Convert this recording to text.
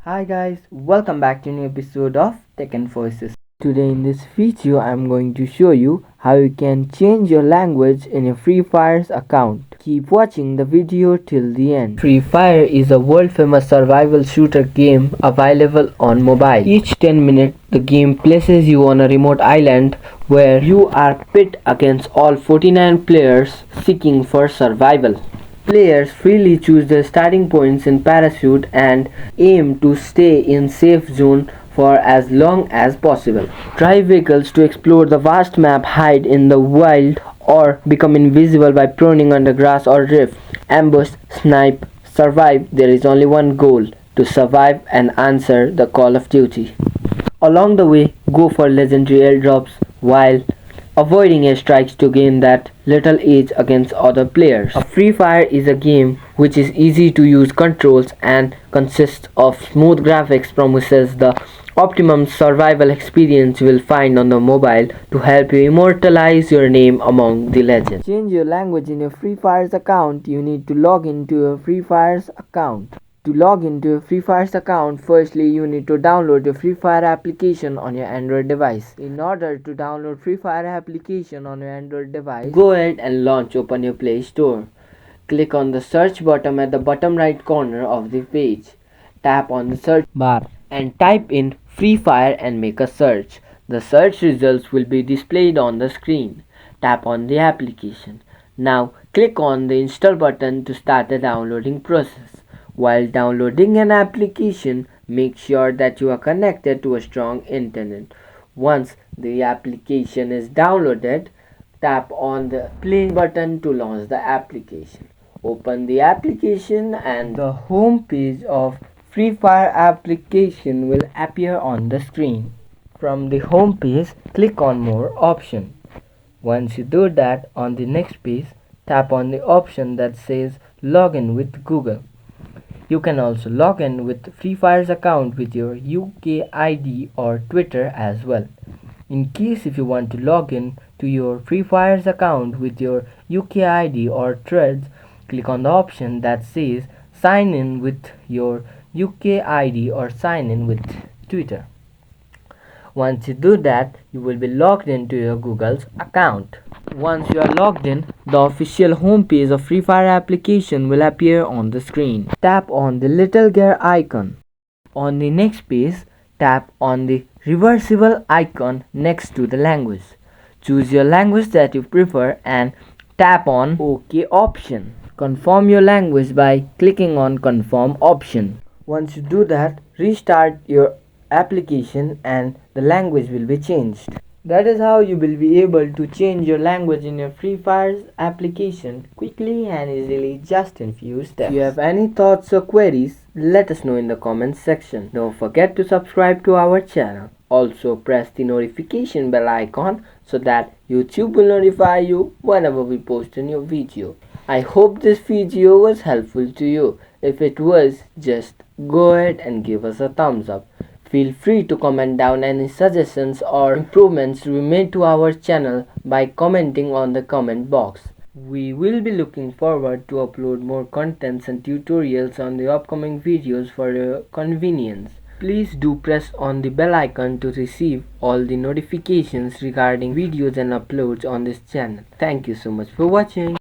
Hi guys, welcome back to a new episode of Tech and Voices. Today in this video I'm going to show you how you can change your language in your Free Fire's account. Keep watching the video till the end. Free Fire is a world famous survival shooter game available on mobile. Each 10 minutes the game places you on a remote island where you are pit against all 49 players seeking for survival. Players freely choose their starting points in parachute and aim to stay in safe zone for as long as possible. Drive vehicles to explore the vast map, hide in the wild, or become invisible by proning under grass or drift. Ambush, snipe, survive. There is only one goal: to survive and answer the call of duty. Along the way, go for legendary airdrops while avoiding airstrikes to gain that little edge against other players. A Free Fire is a game which is easy to use controls and consists of smooth graphics, promises the optimum survival experience you will find on the mobile to help you immortalize your name among the legends. Change your language in your Free Fire's account. You need to log into your Free Fire's account. To log into your Free Fire's account, firstly you need to download your Free Fire application on your Android device. In order to download Free Fire application on your Android device, go ahead and open your Play Store. Click on the search button at the bottom right corner of the page. Tap on the search bar and type in Free Fire and make a search. The search results will be displayed on the screen. Tap on the application. Now click on the install button to start the downloading process. While downloading an application, make sure that you are connected to a strong internet. Once the application is downloaded, tap on the play button to launch the application. Open the application and the home page of Free Fire application will appear on the screen. From the home page, click on More option. Once you do that, on the next page, tap on the option that says Login with Google. You can also log in with Free Fire's account with your UK ID or Twitter as well. In case if you want to log in to your Free Fire's account with your UK ID or Threads, click on the option that says sign in with your UK ID or sign in with Twitter. Once you do that, you will be logged into your Google's account. Once you are logged in, the official home page of Free Fire application will appear on the screen. Tap on the little gear icon. On the next page, tap on the reversible icon next to the language. Choose your language that you prefer and tap on OK option. Confirm your language by clicking on Confirm option. Once you do that, restart your application and the language will be changed. That is how you will be able to change your language in your Free Fire's application quickly and easily, just in few steps. If you have any thoughts or queries, let us know in the comments section. Don't forget to subscribe to our channel. Also press the notification bell icon so that YouTube will notify you whenever we post a new video. I hope this video was helpful to you. If it was, just go ahead and give us a thumbs up. Feel free to comment down any suggestions or improvements we made to our channel by commenting on the comment box. We will be looking forward to upload more contents and tutorials on the upcoming videos for your convenience. Please do press on the bell icon to receive all the notifications regarding videos and uploads on this channel. Thank you so much for watching.